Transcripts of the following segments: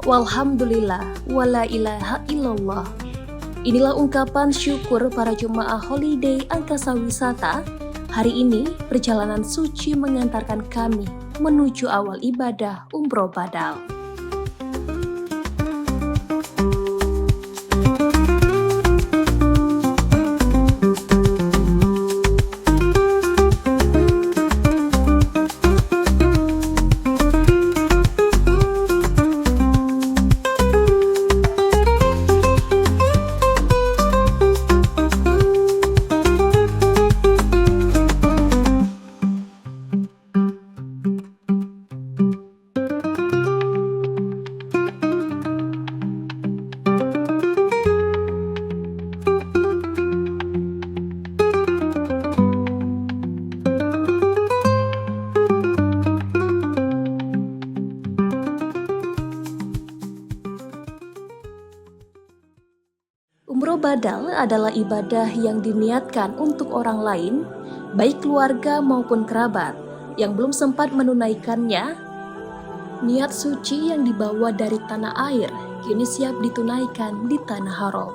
Walhamdulillah, wala ilaha illallah. Inilah ungkapan syukur para jemaah holiday Angkasa Wisata. Hari ini, perjalanan suci mengantarkan kami menuju awal ibadah Umroh Badal. Umroh Badal adalah ibadah yang diniatkan untuk orang lain, baik keluarga maupun kerabat, yang belum sempat menunaikannya. Niat suci yang dibawa dari tanah air kini siap ditunaikan di tanah haram.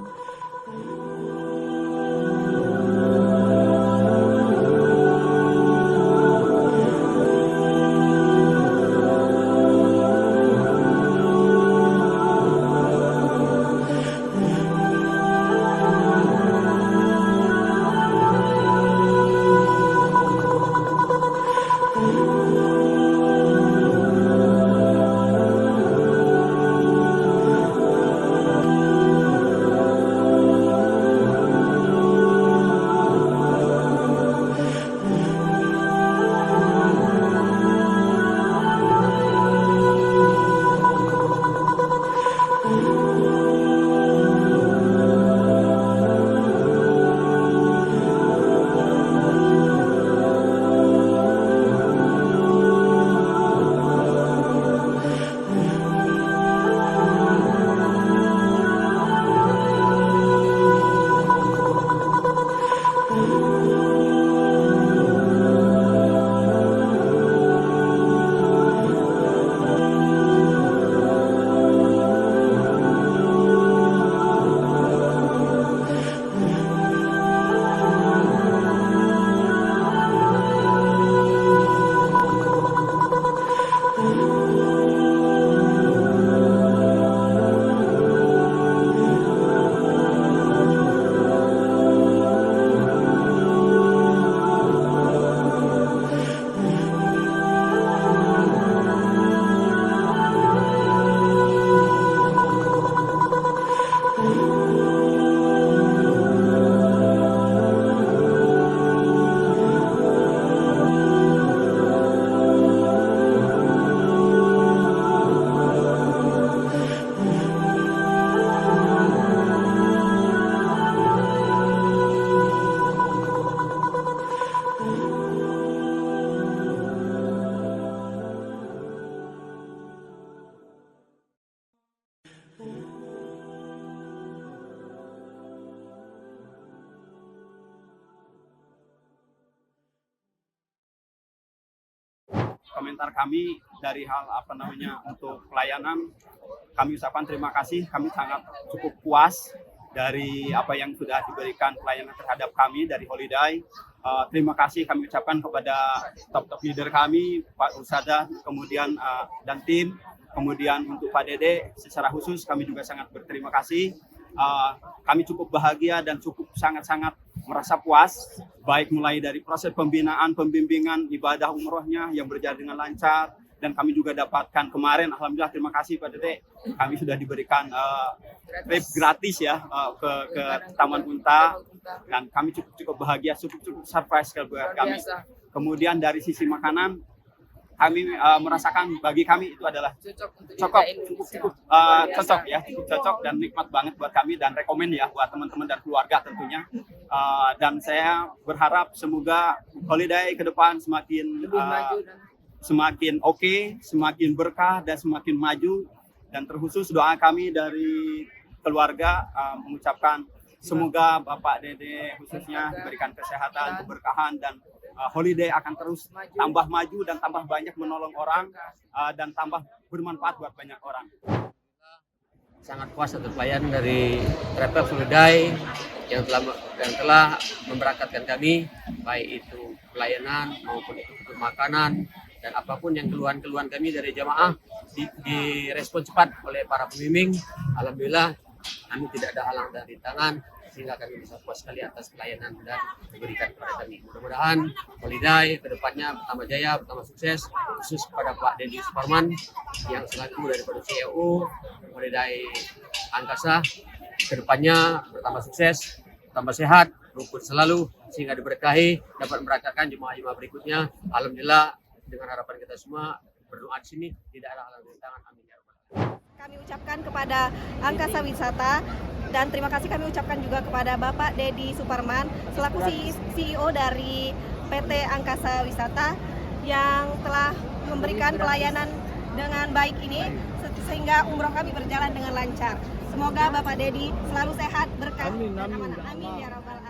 Komentar kami dari hal untuk pelayanan, kami ucapkan terima kasih. Kami sangat cukup puas dari apa yang sudah diberikan pelayanan terhadap kami dari Holiday. Terima kasih kami ucapkan kepada top leader kami, Pak Ursada, kemudian dan tim, kemudian untuk Pak Dede secara khusus kami juga sangat berterima kasih. Kami cukup bahagia dan cukup sangat-sangat merasa puas, baik mulai dari proses pembinaan, pembimbingan, ibadah umrohnya yang berjalan dengan lancar, dan kami juga dapatkan kemarin, alhamdulillah, terima kasih Pak Dede, kami sudah diberikan trip gratis ya ke Taman Unta, dan kami cukup bahagia, cukup surprise buat kami. Kemudian dari sisi makanan, kami merasakan bagi kami itu adalah cukup cocok dan nikmat banget buat kami, dan rekomen ya buat teman-teman dan keluarga tentunya. Dan saya berharap semoga Holiday ke depan semakin oke, semakin berkah dan semakin maju. Dan terkhusus doa kami dari keluarga mengucapkan semoga Bapak Dede khususnya diberikan kesehatan, keberkahan, dan Holiday akan terus tambah maju dan tambah banyak menolong orang dan tambah bermanfaat buat banyak orang. sangat puas atas pelayanan dari Travel Fuludai yang telah memberangkatkan kami, baik itu pelayanan maupun itu makanan dan apapun yang keluhan-keluhan kami dari jamaah direspon cepat oleh para pembimbing. Alhamdulillah kami tidak ada halang dan rintangan sehingga kami bisa puas sekali atas pelayanan dan diberikan kepada kami. Mudah-mudahan Fuludai kedepannya bertambah jaya, bertambah sukses, khusus kepada Pak Deddy Suparman yang selaku daripada CEO Fuludai Angkasa, kedepannya bertambah sukses, bertambah sehat, rukun selalu sehingga diberkahi, dapat memberangkatkan jemaah-jemaah berikutnya. Alhamdulillah dengan harapan kita semua berdoa di sini tidak ada halang rintangan. Amin ya rabbal alamin. Kami ucapkan kepada Angkasa Wisata dan terima kasih kami ucapkan juga kepada Bapak Deddy Suparman selaku CEO dari PT Angkasa Wisata yang telah memberikan pelayanan dengan baik ini sehingga umroh kami berjalan dengan lancar. Semoga Bapak Deddy selalu sehat, berkah dan amanah. Amin ya rabbal alamin.